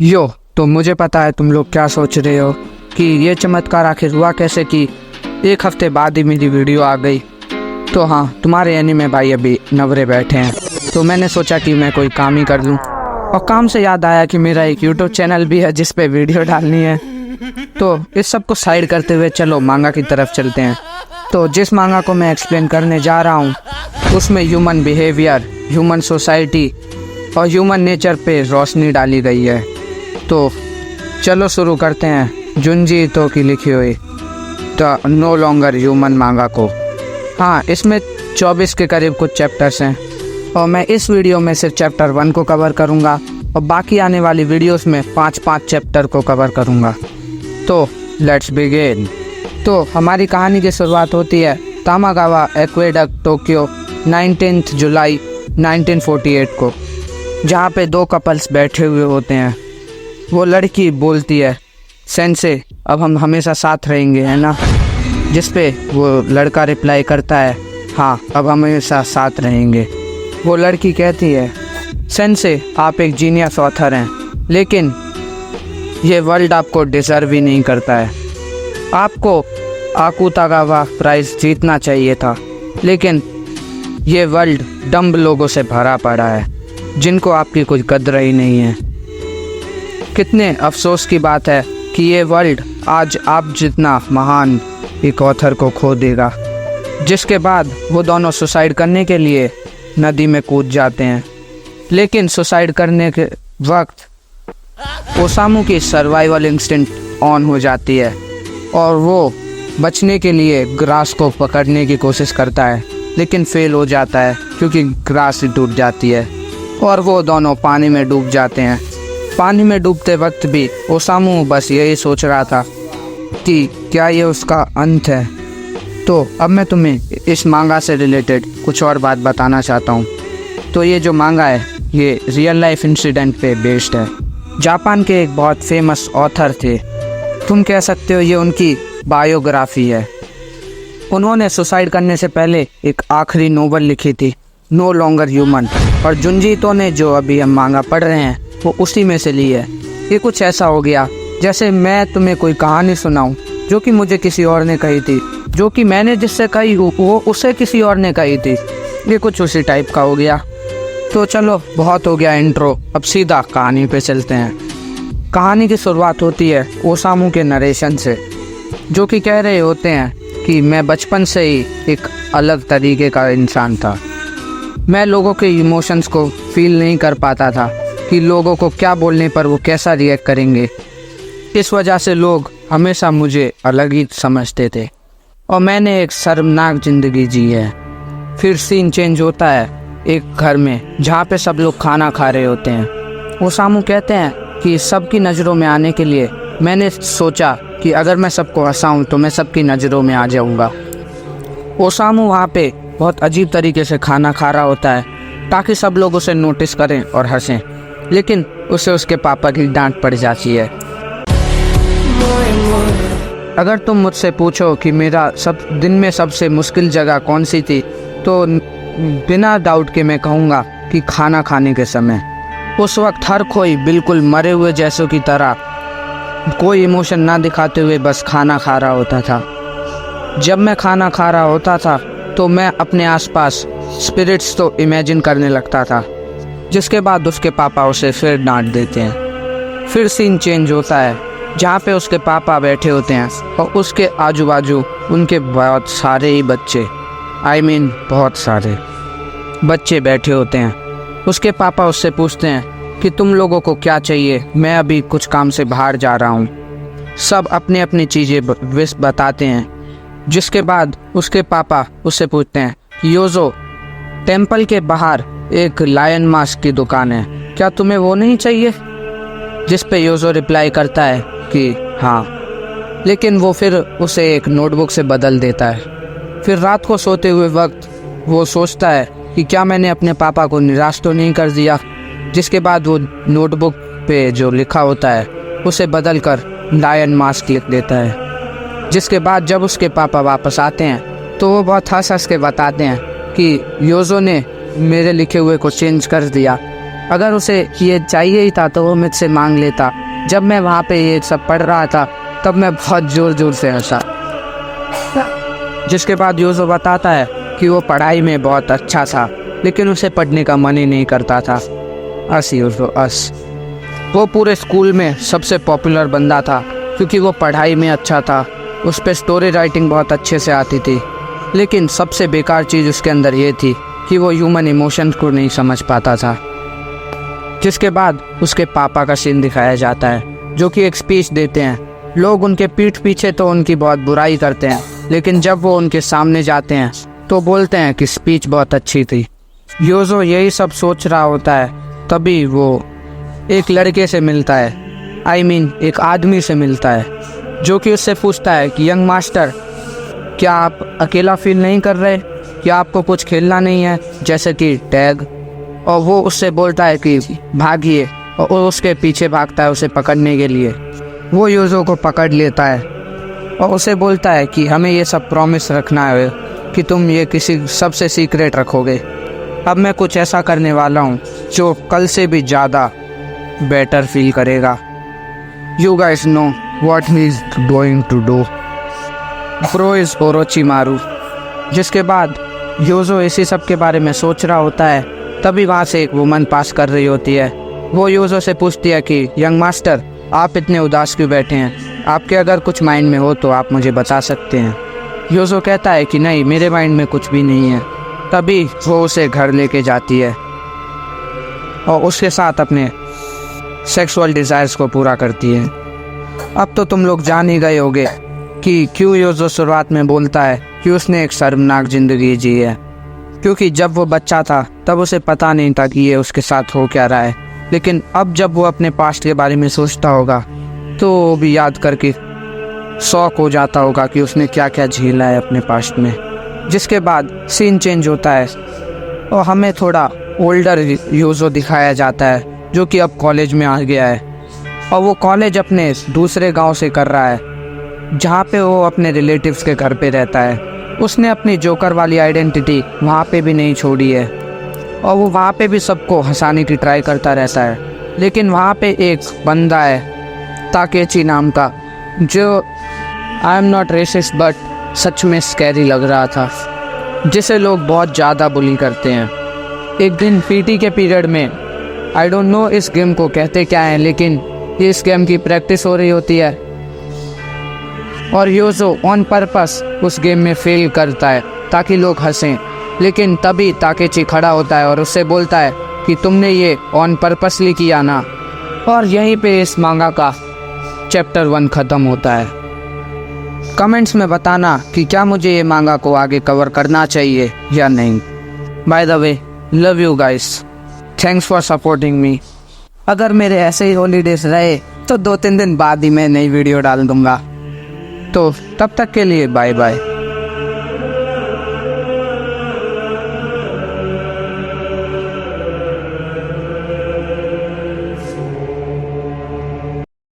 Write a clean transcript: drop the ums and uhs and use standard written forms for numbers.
यो तो मुझे पता है तुम लोग क्या सोच रहे हो कि ये चमत्कार आखिर हुआ कैसे कि एक हफ्ते बाद ही मेरी वीडियो आ गई। तो हाँ, तुम्हारे एनीमे भाई अभी नवरे बैठे हैं, तो मैंने सोचा कि मैं कोई काम ही कर लूँ। और काम से याद आया कि मेरा एक यूट्यूब चैनल भी है जिस पे वीडियो डालनी है। तो इस सब को साइड करते हुए चलो मांगा की तरफ चलते हैं। तो जिस मांगा को मैं एक्सप्लेन करने जा रहा हूँ उसमें ह्यूमन बिहेवियर, ह्यूमन सोसाइटी और ह्यूमन नेचर पे रोशनी डाली गई है। तो चलो शुरू करते हैं जुंजी ईतो की लिखी हुई द नो लॉन्गर ह्यूमन मांगा को। हाँ, इसमें 24 के करीब कुछ चैप्टर्स हैं और मैं इस वीडियो में सिर्फ चैप्टर 1 को कवर करूँगा और बाकी आने वाली वीडियोस में 5-5 चैप्टर को कवर करूँगा। तो लेट्स बिगिन। तो हमारी कहानी की शुरुआत होती है तामागावा एक्वेडक्ट टोक्यो 19 जुलाई 1948 को, जहाँ पे दो कपल्स बैठे हुए होते हैं। वो लड़की बोलती है, सेंसे अब हम हमेशा साथ रहेंगे, है ना? जिस पे वो लड़का रिप्लाई करता है, हाँ अब हमेशा साथ रहेंगे। वो लड़की कहती है, सेंसे आप एक जीनियस ऑथर हैं, लेकिन ये वर्ल्ड आपको डिज़र्व ही नहीं करता है। आपको आकुतागावा प्राइज़ जीतना चाहिए था, लेकिन ये वर्ल्ड डम्ब लोगों से भरा पड़ा है जिनको आपकी कुछ कद्र ही नहीं है। कितने अफसोस की बात है कि ये वर्ल्ड आज आप जितना महान एक ऑथर को खो देगा। जिसके बाद वो दोनों सुसाइड करने के लिए नदी में कूद जाते हैं, लेकिन सुसाइड करने के वक्त ओसामू की सर्वाइवल इंस्टिंक्ट ऑन हो जाती है और वो बचने के लिए ग्रास को पकड़ने की कोशिश करता है, लेकिन फेल हो जाता है क्योंकि ग्रास टूट जाती है और वो दोनों पानी में डूब जाते हैं। पानी में डूबते वक्त भी ओसामू बस यही सोच रहा था कि क्या ये उसका अंत है। तो अब मैं तुम्हें इस मांगा से रिलेटेड कुछ और बात बताना चाहता हूँ। तो ये जो मांगा है ये रियल लाइफ इंसिडेंट पे बेस्ड है। जापान के एक बहुत फेमस ऑथर थे, तुम कह सकते हो ये उनकी बायोग्राफी है। उन्होंने सुसाइड करने से पहले एक आखिरी नोवेल लिखी थी, नो लॉन्गर ह्यूमन, और जुंजी ईतो ने जो अभी हम मांगा पढ़ रहे हैं वो उसी में से ली है। ये कुछ ऐसा हो गया जैसे मैं तुम्हें कोई कहानी सुनाऊं जो कि मुझे किसी और ने कही थी, जो कि मैंने जिससे कही वो उसे किसी और ने कही थी। ये कुछ उसी टाइप का हो गया। तो चलो बहुत हो गया इंट्रो, अब सीधा कहानी पे चलते हैं। कहानी की शुरुआत होती है ओसामू के नरेशन से, जो कि कह रहे होते हैं कि मैं बचपन से ही एक अलग तरीके का इंसान था। मैं लोगों के इमोशंस को फील नहीं कर पाता था कि लोगों को क्या बोलने पर वो कैसा रिएक्ट करेंगे। इस वजह से लोग हमेशा मुझे अलग ही समझते थे और मैंने एक शर्मनाक ज़िंदगी जी है। फिर सीन चेंज होता है एक घर में जहाँ पे सब लोग खाना खा रहे होते हैं। ओसामू कहते हैं कि सबकी नज़रों में आने के लिए मैंने सोचा कि अगर मैं सबको हंसाऊं तो मैं सबकी नज़रों में आ जाऊंगा। ओसामू वहाँ पे बहुत अजीब तरीके से खाना खा रहा होता है ताकि सब लोग उसे नोटिस करें और हंसें, लेकिन उसे उसके पापा की डांट पड़ जाती है। अगर तुम मुझसे पूछो कि मेरा सब दिन में सबसे मुश्किल जगह कौन सी थी, तो बिना डाउट के मैं कहूँगा कि खाना खाने के समय। उस वक्त हर कोई बिल्कुल मरे हुए जैसों की तरह कोई इमोशन ना दिखाते हुए बस खाना खा रहा होता था। जब मैं खाना खा रहा होता था तो मैं अपने आसपास स्पिरिट्स तो इमेजिन करने लगता था, जिसके बाद उसके पापा उसे फिर डांट देते हैं। फिर सीन चेंज होता है जहाँ पे उसके पापा बैठे होते हैं और उसके आजू बाजू उनके बहुत सारे ही बच्चे, बहुत सारे बच्चे बैठे होते हैं। उसके पापा उससे पूछते हैं कि तुम लोगों को क्या चाहिए, मैं अभी कुछ काम से बाहर जा रहा हूँ। सब अपनी अपनी चीज़ें विश बताते हैं, जिसके बाद उसके पापा उससे पूछते हैं, योजो टेम्पल के बाहर एक लायन मास्क की दुकान है, क्या तुम्हें वो नहीं चाहिए? जिस पे योजो रिप्लाई करता है कि हाँ, लेकिन वो फिर उसे एक नोटबुक से बदल देता है। फिर रात को सोते हुए वक्त वो सोचता है कि क्या मैंने अपने पापा को निराश तो नहीं कर दिया। जिसके बाद वो नोटबुक पे जो लिखा होता है उसे बदल कर लायन मास्क लिख देता है। जिसके बाद जब उसके पापा वापस आते हैं तो वो बहुत हंस हंस के बताते हैं कि योजो ने मेरे लिखे हुए को चेंज कर दिया अगर उसे ये चाहिए ही था तो वो मुझसे मांग लेता। जब मैं वहाँ पे ये सब पढ़ रहा था तब मैं बहुत ज़ोर ज़ोर से हंसा। जिसके बाद यूज़ो बताता है कि वो पढ़ाई में बहुत अच्छा था लेकिन उसे पढ़ने का मन ही नहीं करता था। यूज़ो वो पूरे स्कूल में सबसे पॉपुलर बंदा था क्योंकि वो पढ़ाई में अच्छा था, उस पर स्टोरी राइटिंग बहुत अच्छे से आती थी। लेकिन सबसे बेकार चीज़ उसके अंदर ये थी कि वो ह्यूमन इमोशंस को नहीं समझ पाता था। जिसके बाद उसके पापा का सीन दिखाया जाता है जो कि एक स्पीच देते हैं। लोग उनके पीठ पीछे तो उनकी बहुत बुराई करते हैं लेकिन जब वो उनके सामने जाते हैं तो बोलते हैं कि स्पीच बहुत अच्छी थी। यूज़ो यही सब सोच रहा होता है तभी वो एक लड़के से मिलता है, एक आदमी से मिलता है जो कि उससे पूछता है कि यंग मास्टर, क्या आप अकेला फील नहीं कर रहे? क्या आपको कुछ खेलना नहीं है जैसे कि टैग? और वो उससे बोलता है कि भागिए, और वो उसके पीछे भागता है उसे पकड़ने के लिए। वो यूज़ो को पकड़ लेता है और उसे बोलता है कि हमें ये सब प्रॉमिस रखना है कि तुम ये किसी सबसे सीक्रेट रखोगे। अब मैं कुछ ऐसा करने वाला हूँ जो कल से भी ज़्यादा बेटर फील करेगा। You guys know what he is going to do. Pro is Orochimaru. जिसके बाद यूज़ो इसी सब के बारे में सोच रहा होता है तभी वहाँ से एक वुमन पास कर रही होती है। वो यूज़ो से पूछती है कि यंग मास्टर, आप इतने उदास क्यों बैठे हैं? आपके अगर कुछ माइंड में हो तो आप मुझे बता सकते हैं। यूज़ो कहता है कि नहीं, मेरे माइंड में कुछ भी नहीं है। तभी वो उसे घर लेके जाती है और उसके साथ अपने सेक्सुअल डिज़ायर्स को पूरा करती है। अब तो तुम लोग जान ही गए होगे कि क्यों यूज़ो शुरुआत में बोलता है कि उसने एक शर्मनाक ज़िंदगी जी है, क्योंकि जब वो बच्चा था तब उसे पता नहीं था कि ये उसके साथ हो क्या रहा है। लेकिन अब जब वो अपने पास्ट के बारे में सोचता होगा तो वो भी याद करके शौक हो जाता होगा कि उसने क्या क्या झेला है अपने पास्ट में। जिसके बाद सीन चेंज होता है और हमें थोड़ा ओल्डर यूज़ो दिखाया जाता है जो कि अब कॉलेज में आ गया है और वो कॉलेज अपने दूसरे गांव से कर रहा है जहाँ पे वो अपने रिलेटिव्स के घर पे रहता है। उसने अपनी जोकर वाली आइडेंटिटी वहाँ पे भी नहीं छोड़ी है और वो वहाँ पे भी सबको हंसाने की ट्राई करता रहता है। लेकिन वहाँ पे एक बंदा है ताकेची नाम का, जो I am not racist but सच में स्कैरी लग रहा था, जिसे लोग बहुत ज़्यादा बुली करते हैं। एक दिन पीटी के पीरियड में, आई डोंट नो इस गेम को कहते क्या है, लेकिन इस गेम की प्रैक्टिस हो रही होती है और यूज़ो ऑन पर्पस उस गेम में फेल करता है ताकि लोग हंसें। लेकिन तभी ताकेची खड़ा होता है और उससे बोलता है कि तुमने ये ऑन पर्पसली किया ना। और यहीं पे इस मांगा का चैप्टर 1 ख़त्म होता है। कमेंट्स में बताना कि क्या मुझे ये मांगा को आगे कवर करना चाहिए या नहीं। By the way, love you guys, thanks for supporting me. अगर मेरे ऐसे ही हॉलीडेज रहे तो 2-3 दिन बाद ही मैं नई वीडियो डाल दूँगा। तो तब तक के लिए बाय बाय।